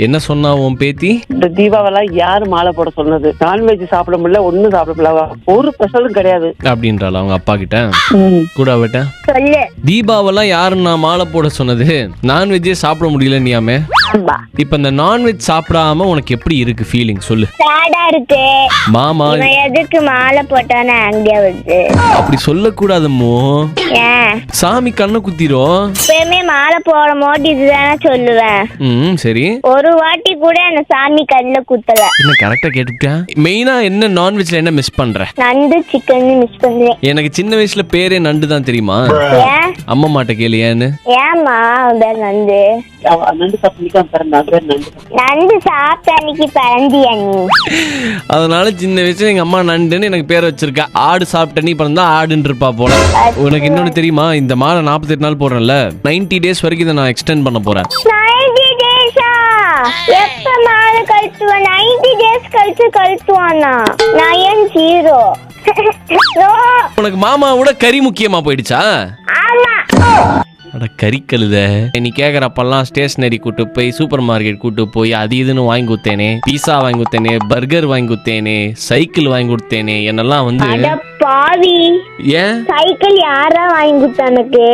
என்ன சொன்னா உன் பேத்தி? இந்த தீபாவளி யாரு மாலை போட சொன்னது? நான்வெஜ் சாப்பிட முடியல, ஒண்ணும் சாப்பிட முடியல, ஒரு ஸ்பெஷலும் கிடையாது அப்படின்றாள் அவங்க அப்பா கிட்ட. கூட அவட்ட சொல்லு. தீபாவளி யாருன்னு நான் மாலை போட சொன்னது? நான்வெஜ்ஜே சாப்பிட முடியல நீயாமே. இப்ப இந்த நான்வெஜ் சாப்பிடாம உனக்கு எப்படி இருக்கு ஃபீலிங் சொல்லு. சேடா இருக்கு. மாமா இவன் எதுக்கு மாலை போட்டானே அங்கேயே வருது. அப்படி சொல்லக்கூடாதுமோ, ஏன் சாமி கண்ணை குத்திரும். எப்பயுமே மாலை போடும் போது இதுதானே சொல்லுவேன். சரி, ஒரு வாட்டி கூட அந்த சாமி கண்ணுல குத்தல. என்ன கரெக்டா கேட்டுட்டேன். மெயினா என்ன நான்வெஜ்ல என்ன மிஸ் பண்ற? நண்டு சிக்கன் மிஸ் பண்றேன். எனக்கு சின்ன வயசுல பேரே நண்டு தான் தெரியுமா? ஏன் அம்மா மாட்ட கேளு ஏன்னு. ஏமா நண்டு நண்டு சாப்பிட்டு நண்டு சாப்பிட்ட அன்னைக்கு பிறந்தியா நீ? அதனால சின்ன வயசுல எங்க அம்மா நண்டுன்னு எனக்கு பேர் வச்சிருக்கா. ஆடு சாப்பிட்ட நீ பிறந்தா ஆடுன்னு இருப்பா போல. உனக்கு இன்னொன்னு தெரியுமா? இந்த மாலை 48 நாள் போடுறேன்ல, 90 days வரைக்கும் இதை நான் எக்ஸ்டெண்ட் பண்ண போறேன். 90 days-ஆ? எப்ப மாலை கழிச்சுவா? 90 days கழிச்சு கழிச்சுவானா? நான் ஏன் 0? உனக்கு மாமாவோட கறி முக்கியமா போயிடுச்சா? ஆமா. அட கறி கழுத, நீ கேக்குறப்பெல்லாம் ஸ்டேஷனரி கூட்டு போய் சூப்பர் மார்க்கெட் கூட்டு போய் அது இதுன்னு வாங்கி கொடுத்தேனே, பீஸா வாங்கி கொடுத்தேனே, பர்கர் வாங்கி கொடுத்தேனே, சைக்கிள் வாங்கி கொடுத்தேனே, என்னெல்லாம் வந்து பாவி. ஏன் சைக்கிள் யாரா வாங்கி கொடுத்தா எனக்கு?